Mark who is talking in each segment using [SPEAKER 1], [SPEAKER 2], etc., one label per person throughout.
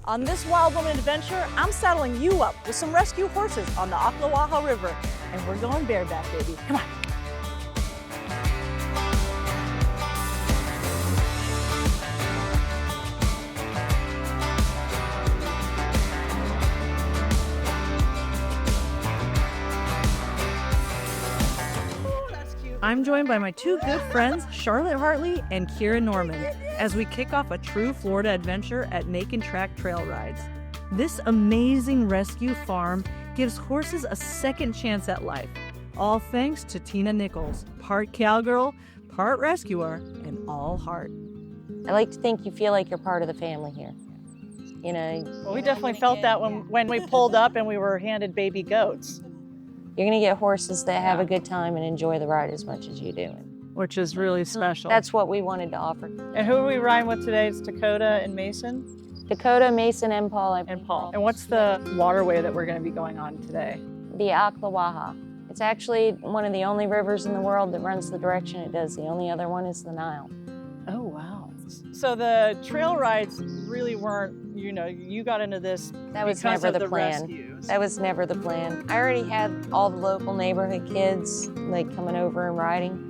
[SPEAKER 1] On this Wild Woman Adventure, I'm saddling you up with some rescue horses on the Ocklawaha River, and we're going bareback, baby. Come on. I'm joined by my two good friends, Charlotte Hartley and Kira Norman, as we kick off a true Florida adventure at Naked Track Trail Rides. This amazing rescue farm gives horses a second chance at life, all thanks to Tina Nichols, part cowgirl, part rescuer, and all heart.
[SPEAKER 2] I like to think you feel like you're part of the family here. You know,
[SPEAKER 1] Well, we definitely felt that when we pulled up and we were handed baby goats.
[SPEAKER 2] you're gonna get horses that have a good time and enjoy the ride as much as you do.
[SPEAKER 1] Which is really special.
[SPEAKER 2] That's what we wanted to offer.
[SPEAKER 1] And who are we riding with today? It's Dakota and Mason?
[SPEAKER 2] Dakota, Mason, and Paul.
[SPEAKER 1] And Paul. And what's the waterway that we're going to be going on today?
[SPEAKER 2] The Ocklawaha. It's actually one of the only rivers in the world that runs the direction it does. The only other one is the Nile.
[SPEAKER 1] Oh, wow. So the trail rides really weren't, you got into this
[SPEAKER 2] That was
[SPEAKER 1] because
[SPEAKER 2] never
[SPEAKER 1] of
[SPEAKER 2] the plan.
[SPEAKER 1] rescues.
[SPEAKER 2] That was never the plan. I already had all the local neighborhood kids like coming over and riding.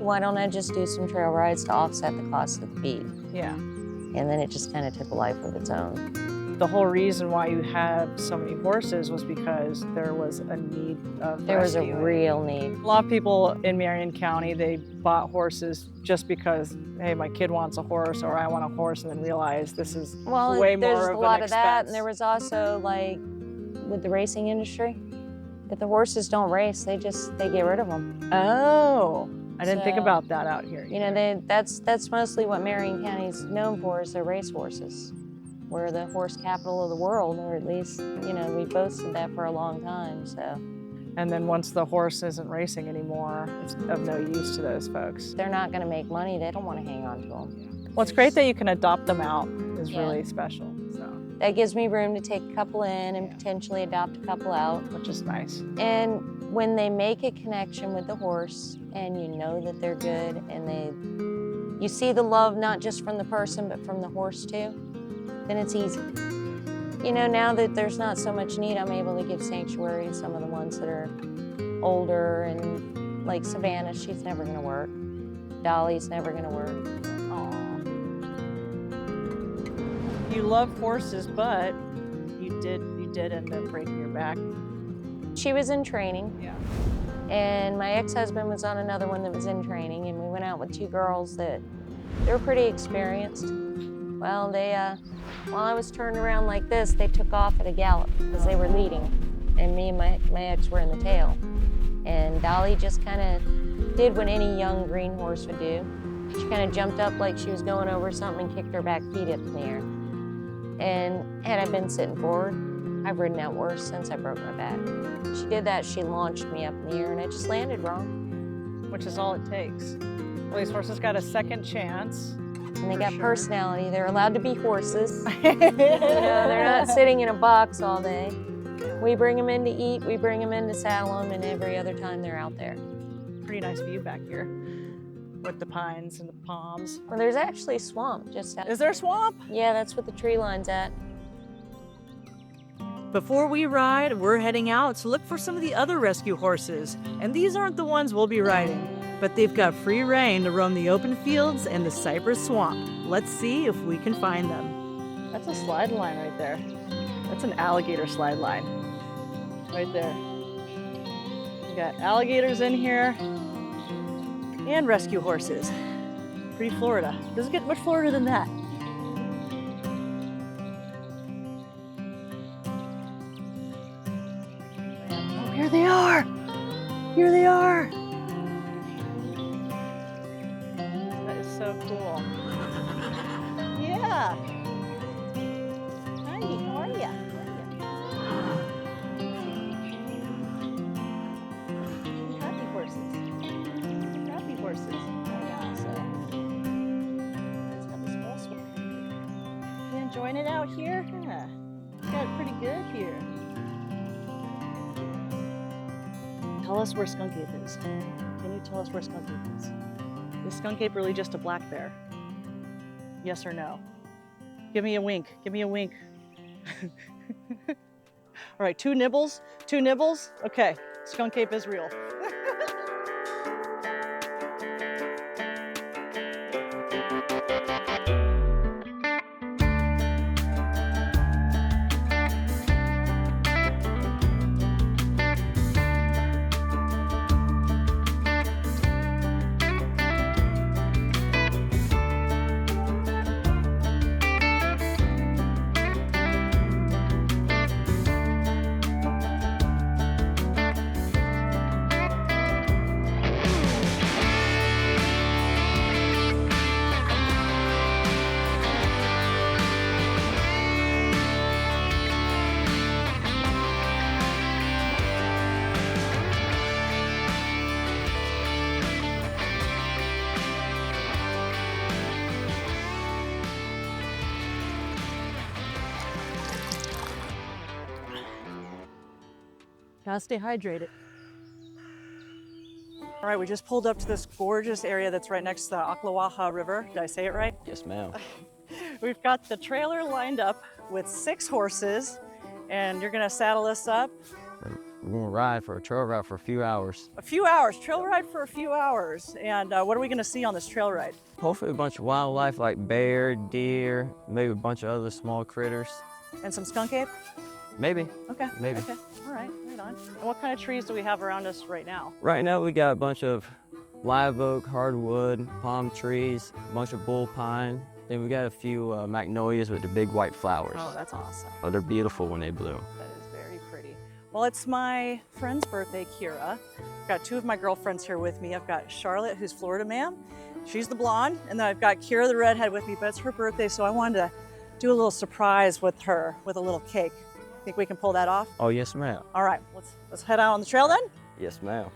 [SPEAKER 2] Why don't I just do some trail rides to offset the cost of the feed?
[SPEAKER 1] Yeah.
[SPEAKER 2] And then it just kind of took a life of its own.
[SPEAKER 1] The whole reason why you have so many horses was because there was a need of
[SPEAKER 2] There was a
[SPEAKER 1] rescuing.
[SPEAKER 2] real need.
[SPEAKER 1] A lot of people in Marion County, they bought horses just because, hey, my kid wants a horse or I want a horse, and then realize this is
[SPEAKER 2] Well,
[SPEAKER 1] way
[SPEAKER 2] there's
[SPEAKER 1] more
[SPEAKER 2] a
[SPEAKER 1] of
[SPEAKER 2] lot
[SPEAKER 1] an
[SPEAKER 2] of that,
[SPEAKER 1] expense.
[SPEAKER 2] and there was also like with the racing industry, if the horses don't race, they get rid of them.
[SPEAKER 1] Oh, I didn't think
[SPEAKER 2] So,
[SPEAKER 1] about that out here.
[SPEAKER 2] You know, that's mostly what Marion County is known for is their race horses. We're the horse capital of the world, or at least, we boasted that for a long time. So
[SPEAKER 1] And then once the horse isn't racing anymore, it's of no use to those folks.
[SPEAKER 2] they're not going to make money. They don't want to hang on to them.
[SPEAKER 1] Well, it's great that you can adopt them out. Is
[SPEAKER 2] Yeah.
[SPEAKER 1] really special. So,
[SPEAKER 2] That gives me room to take a couple in and potentially adopt a couple out.
[SPEAKER 1] which is nice.
[SPEAKER 2] And when they make a connection with the horse and you know that they're good and you see the love not just from the person but from the horse too, then it's easy. Now that there's not so much need, I'm able to give sanctuary to some of the ones that are older, and like Savannah, she's never gonna work. Dolly's never gonna work.
[SPEAKER 1] You love horses, but you did end up breaking your back.
[SPEAKER 2] She was in training.
[SPEAKER 1] Yeah.
[SPEAKER 2] And my ex-husband was on another one that was in training, and we went out with two girls that they were pretty experienced. Well, while I was turned around like this, they took off at a gallop because they were leading, and me and my ex were in the tail. And Dolly just kind of did what any young green horse would do. She kind of jumped up like she was going over something and kicked her back feet up in the air. And had I been sitting forward, I've ridden out worse since I broke my back. She did that, she launched me up in the air, and I just landed wrong.
[SPEAKER 1] Which is all it takes. Well, these horses got a second chance.
[SPEAKER 2] And they got
[SPEAKER 1] sure.
[SPEAKER 2] personality. They're allowed to be horses. They're not sitting in a box all day. We bring them in to eat, we bring them in to saddle them, and every other time they're out there.
[SPEAKER 1] Pretty nice view back here with the pines and the palms.
[SPEAKER 2] Well, there's actually swamp just out.
[SPEAKER 1] Is there a swamp?
[SPEAKER 2] Yeah, that's what the tree line's at.
[SPEAKER 3] Before we ride, we're heading out to look for some of the other rescue horses. And these aren't the ones we'll be riding, but they've got free rein to roam the open fields and the cypress swamp. Let's see if we can find them.
[SPEAKER 1] That's a slide line right there. That's an alligator slide line. Right there. We got alligators in here and rescue horses. Pretty Florida. Doesn't get much Florida than that. Oh, here they are. Here they are. That is so cool. Yeah. Hi, how are ya? Happy horses. Happy horses. Yeah, so let's have a small swim. You enjoying it out here? Yeah. Got it pretty good here. Tell us where Skunk Ape is. Can you tell us where Skunk Ape is? Is Skunk Ape really just a black bear? Yes or no? Give me a wink. Give me a wink. All right, two nibbles, two nibbles. Okay, skunk ape is real. Gotta stay hydrated. All right, we just pulled up to this gorgeous area that's right next to the Ocklawaha River. Did I say it right?
[SPEAKER 4] Yes, ma'am.
[SPEAKER 1] We've got the trailer lined up with 6 horses, and you're gonna saddle us up.
[SPEAKER 4] We're gonna ride for a trail ride for a few hours.
[SPEAKER 1] A few hours, trail ride for a few hours. And what are we gonna see on this trail ride?
[SPEAKER 4] Hopefully a bunch of wildlife like bear, deer, maybe a bunch of other small critters.
[SPEAKER 1] And some skunk ape?
[SPEAKER 4] Maybe.
[SPEAKER 1] Okay.
[SPEAKER 4] Maybe.
[SPEAKER 1] Okay. All right. Right on. And what kind of trees do we have around us right now?
[SPEAKER 4] Right now we got a bunch of live oak, hardwood, palm trees, a bunch of bull pine. Then we got a few magnolias with the big white flowers.
[SPEAKER 1] Oh, that's awesome.
[SPEAKER 4] Oh, they're beautiful when they bloom.
[SPEAKER 1] That is very pretty. Well, it's my friend's birthday, Kira. I've got 2 of my girlfriends here with me. I've got Charlotte, who's Florida man. She's the blonde. And then I've got Kira, the redhead, with me. But it's her birthday, so I wanted to do a little surprise with her with a little cake. Think we can pull that off?
[SPEAKER 4] Oh, yes, ma'am.
[SPEAKER 1] All right, let's head out on the trail then.
[SPEAKER 4] Yes, ma'am.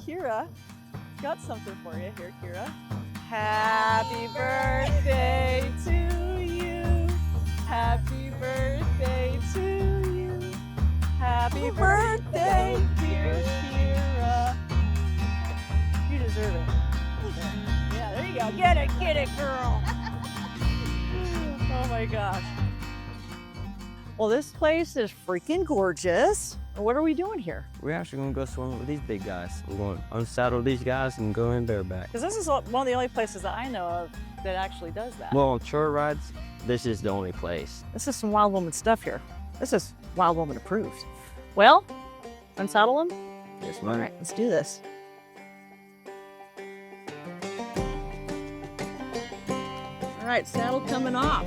[SPEAKER 1] Kira, got something for you here, Kira. Happy birthday to you. Happy birthday to you. Happy birthday, dear Kira. You deserve it. Yeah, there you go. Get it, girl. Oh my gosh. Well, this place is freaking gorgeous. What are we doing here?
[SPEAKER 4] We're actually gonna go swimming with these big guys. We're gonna unsaddle these guys and go in bareback.
[SPEAKER 1] Because this is one of the only places that I know of that actually does that.
[SPEAKER 4] Well, on trail rides, this is the only place.
[SPEAKER 1] This is some Wild Woman stuff here. This is Wild Woman approved. Well, unsaddle them?
[SPEAKER 4] Yes,
[SPEAKER 1] All
[SPEAKER 4] ma'am.
[SPEAKER 1] right, let's do this. All right, saddle coming off.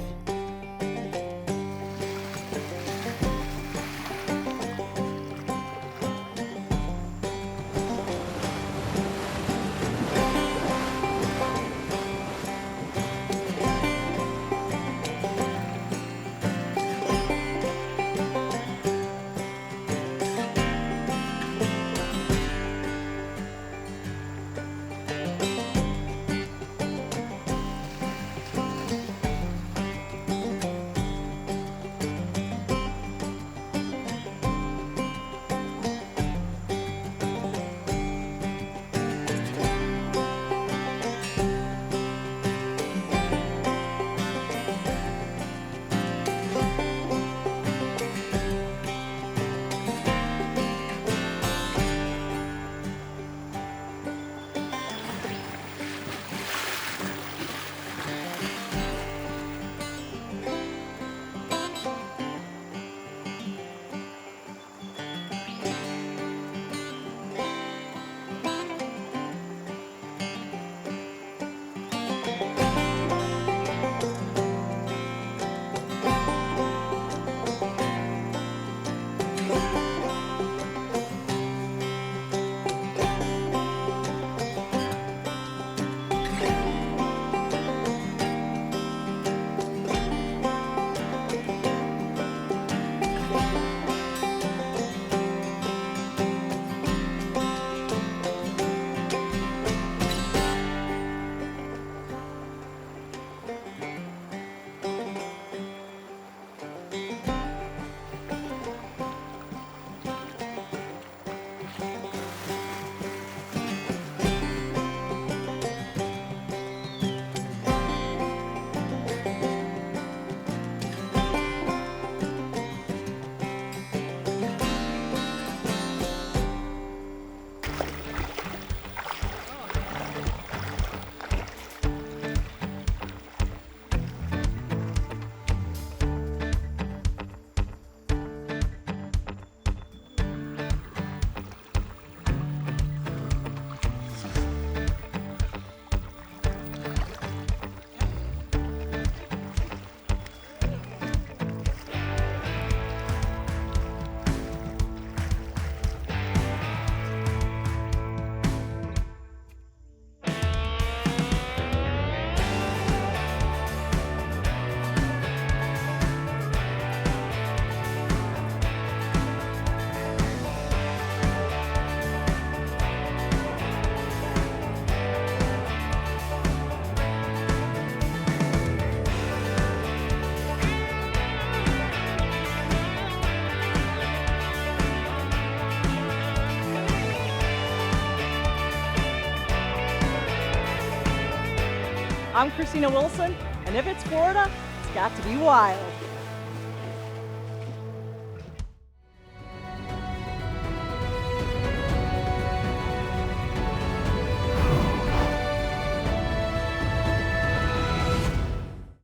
[SPEAKER 3] I'm Christina Wilson, and if it's Florida, it's got to be wild.